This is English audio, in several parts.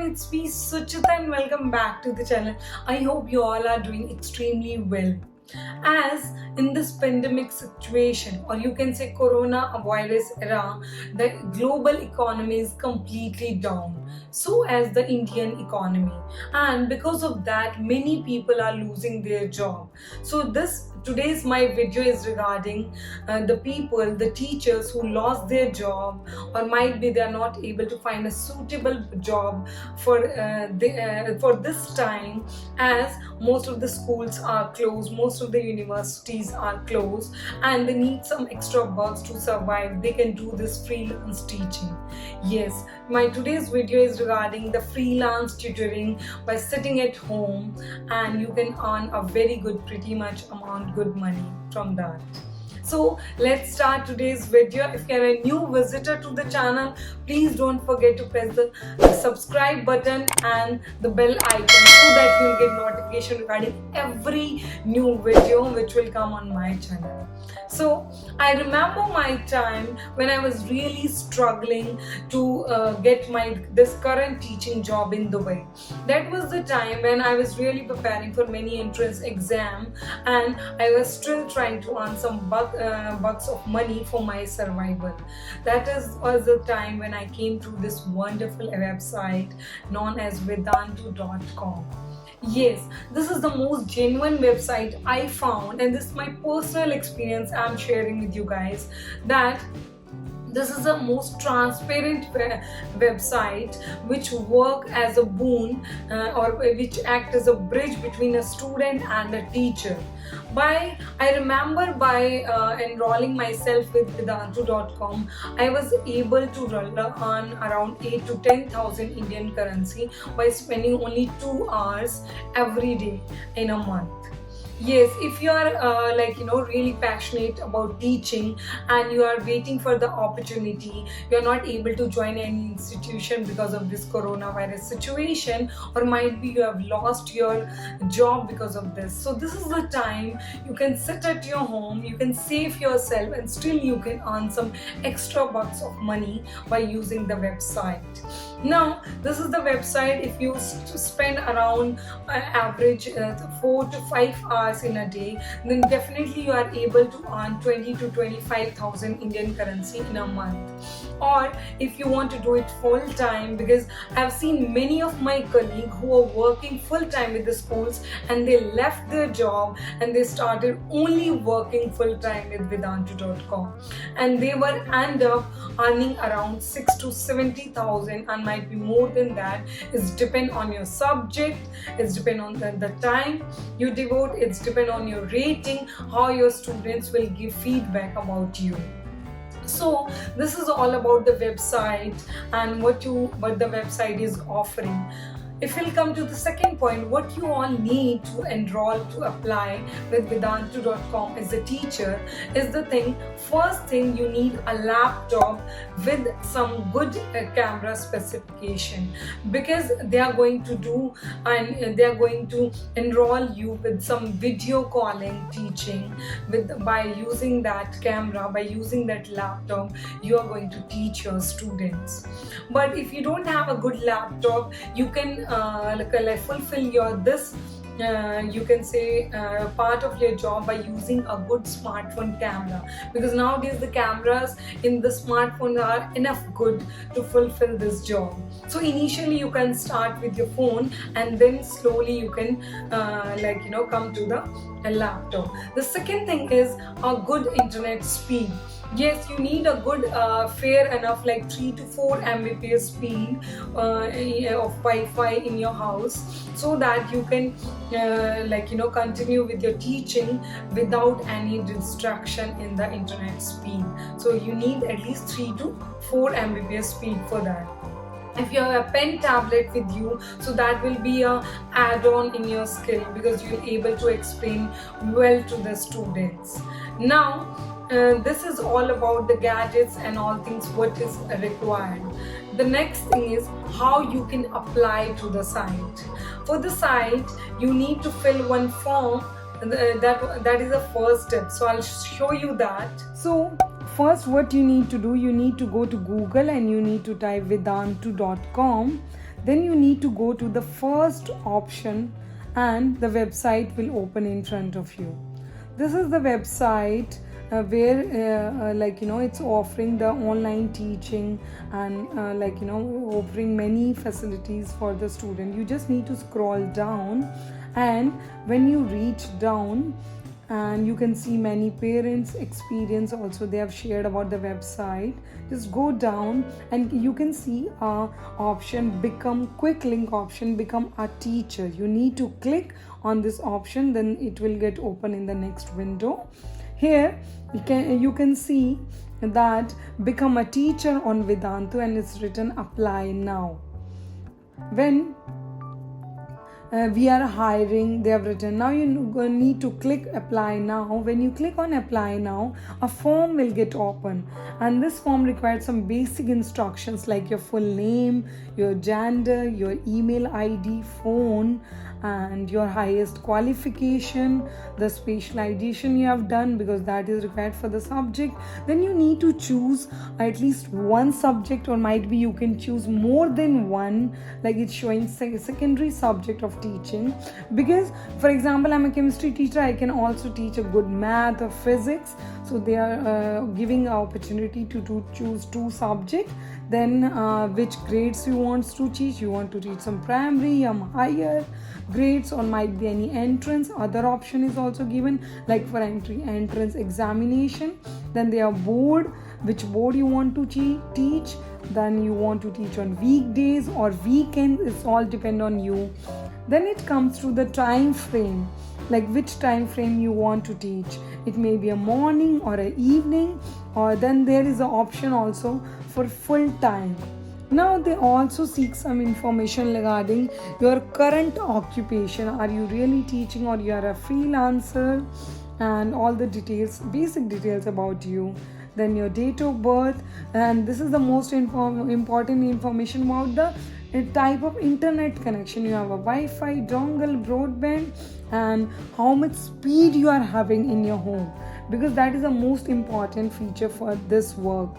everyone, it's me Suchita and welcome back to the channel. I hope you all are doing extremely well. As in this pandemic situation, or you can say coronavirus era, the global economy is completely down. So as the Indian economy, and because of that, many people are losing their job. So this today's my video is regarding the people, the teachers who lost their job, or might be they are not able to find a suitable job for this time, as most of the schools are closed, most of the universities are closed, and they need some extra bucks to survive. They can do this freelance teaching. Yes, my today's video is regarding the freelance tutoring by sitting at home, and you can earn a very good, pretty much amount good money from that. So let's start today's video. If you're a new visitor to the channel, please don't forget to press the subscribe button and the bell icon so that you'll get notification regarding every new video which will come on my channel. So I remember my time when I was really struggling to get this current teaching job in Dubai. That was the time when I was really preparing for many entrance exam, and I was still trying to earn some bucks of money for my survival. Was the time when I came to this wonderful website known as Vedantu.com. Yes, this is the most genuine website I found, and this is my personal experience I'm sharing with you guys, that this is the most transparent website which work as a boon or which act as a bridge between a student and a teacher. I remember by enrolling myself with Vedantu.com, I was able to earn around 8 to 10,000 Indian currency by spending only 2 hours every day in a month. Yes, if you are really passionate about teaching and you are waiting for the opportunity, you are not able to join any institution because of this coronavirus situation, or might be you have lost your job because of this. So this is the time you can sit at your home, you can save yourself, and still you can earn some extra bucks of money by using the website. Now, this is the website. If you spend around average 4 to 5 hours in a day, then definitely you are able to earn 20 to 25,000 Indian currency in a month. Or if you want to do it full time, because I've seen many of my colleagues who are working full time with the schools and they left their job and they started only working full time with Vedantu.com, and they were end up earning around 6 to 70,000, and might be more than that. It's depend on your subject, it's depend on the time you devote, it's depend on your rating, how your students will give feedback about you. So this is all about the website and what the website is offering. If we'll come to the second point, what you all need to enroll, to apply with Vedantu.com as a teacher is the thing. First thing, you need a laptop with some good camera specification, because they are going to do and they are going to enroll you with some video calling teaching by using that camera, by using that laptop. You are going to teach your students. But if you don't have a good laptop, you can fulfill your you can say part of your job by using a good smartphone camera, because nowadays the cameras in the smartphone are enough good to fulfill this job. So initially you can start with your phone, and then slowly you can come to the laptop. The second thing is a good internet speed. Yes, you need a good fair enough, like 3 to 4 Mbps speed of Wi-Fi in your house, so that you can continue with your teaching without any distraction in the internet speed. So you need at least 3 to 4 Mbps speed for that. If you have a pen tablet with you, so that will be a add-on in your skill, because you're able to explain well to the students. Now this is all about the gadgets and all things what is required. The next thing is how you can apply to the site. For the site, you need to fill one form. That is the first step, so I'll show you that. So first, what you need to do, you need to go to Google and you need to type Vedantu.com. Then you need to go to the first option and the website will open in front of you. This is the website where it's offering the online teaching and offering many facilities for the student. You just need to scroll down, and when you reach down, and you can see many parents experience also they have shared about the website. Just go down and you can see a option, become quick link option, become a teacher. You need to click on this option, then it will get open in the next window. Here you can see that become a teacher on Vedantu, and it's written apply now. When we are hiring, they have written. Now you need to click apply now. When you click on apply now, a form will get open, and this form requires some basic instructions like your full name, your gender, your email ID, phone, and your highest qualification, the specialization you have done because that is required for the subject. Then you need to choose at least one subject, or might be you can choose more than one, like it's showing secondary subject of teaching. Because for example, I'm a chemistry teacher, I can also teach a good math or physics, so they are giving an opportunity to choose two subjects. Then which grades you want to teach. You want to teach some primary, higher grades, or might be any entrance. Other option is also given, like for entrance examination. Then they are board, which board you want to teach. Then you want to teach on weekdays or weekends, it's all depend on you. Then it comes to the time frame, like which time frame you want to teach. It may be a morning or an evening, or then there is an option also for full time. Now they also seek some information regarding your current occupation. Are you really teaching, or you are a freelancer, and all the details, basic details about you. Then your date of birth, and this is the most important information about the type of internet connection. You have a Wi-Fi, dongle, broadband, and how much speed you are having in your home, because that is the most important feature for this work.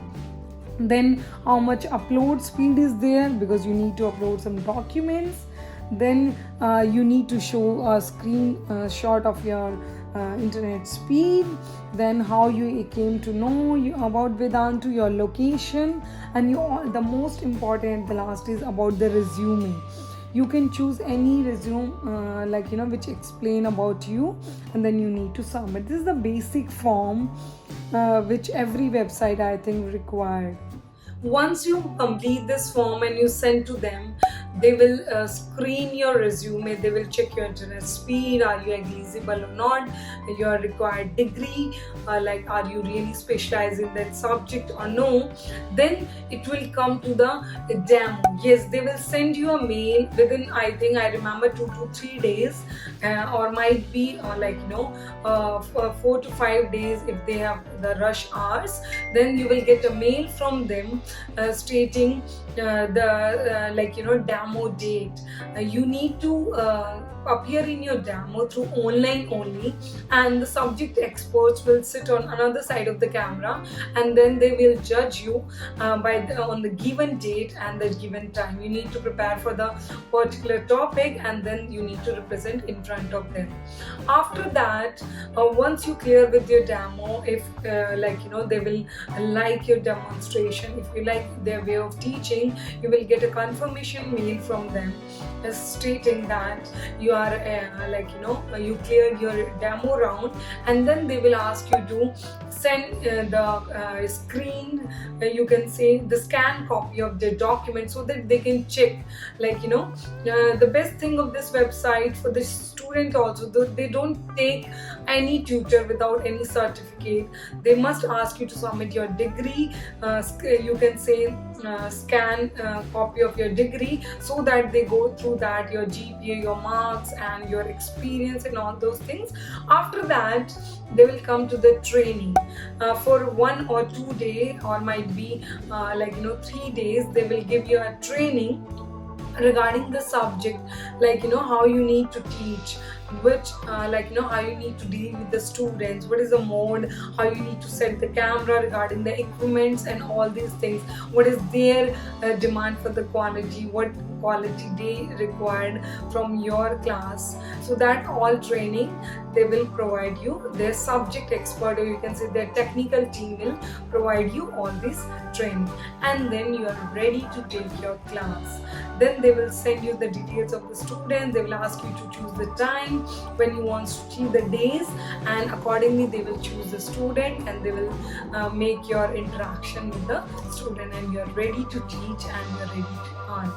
Then how much upload speed is there, because you need to upload some documents. Then you need to show a screen shot of your internet speed. Then how you came to know about Vedantu, your location, and the most important, the last is about the resume. You can choose any resume which explain about you, and then you need to submit. This is the basic form which every website I think required. Once you complete this form and you send to them, they will screen your resume. They will check your internet speed, are you eligible or not, your required degree, like are you really specialized in that subject or no. Then it will come to the demo. Yes, they will send you a mail within, I think I remember, 2 to 3 days, or might be 4 to 5 days if they have the rush hours. Then you will get a mail from them stating demo date. You need to appear in your demo through online only, and the subject experts will sit on another side of the camera, and then they will judge you on the given date and the given time. You need to prepare for the particular topic, and then you need to represent in front of them. After that, once you clear with your demo, if they will like your demonstration, if you like their way of teaching, you will get a confirmation mail from them stating that you are you cleared your demo round, and then they will ask you to send the screen, you can say the scan copy of the document, so that they can check. The best thing of this website for the student also, they don't take any tutor without any certificate. They must ask you to submit your degree, you can say scan copy of your degree, so that they go through that, your GPA, your marks, and your experience and all those things. After that, they will come to the training for 1 or 2 days, or might be 3 days. They will give you a training regarding the subject, how you need to teach, which how you need to deal with the students, what is the mode, how you need to set the camera, regarding the equipments and all these things, what is their demand for the quality, what quality they required from your class. So that all training they will provide you, their subject expert, or you can say their technical team will provide you all this training, and then you are ready to take your class. Then they will send you the details of the students, they will ask you to choose the time when you want to see the days, and accordingly they will choose the student, and they will make your interaction with the student, and you are ready to teach and you are ready to earn.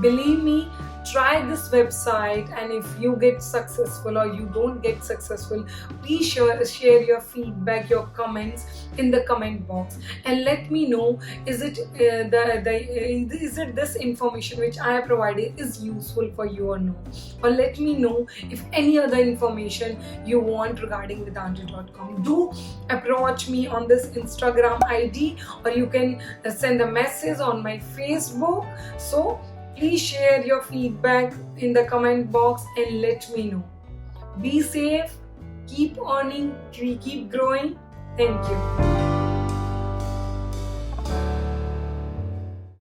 Believe me, try this website, and if you get successful or you don't get successful, please share your feedback, your comments in the comment box, and let me know, is it is it this information which I have provided is useful for you or no, or let me know if any other information you want regarding Vedantu.com. Do approach me on this Instagram ID, or you can send a message on my Facebook. So please share your feedback in the comment box and let me know. Be safe, keep earning, keep growing. Thank you.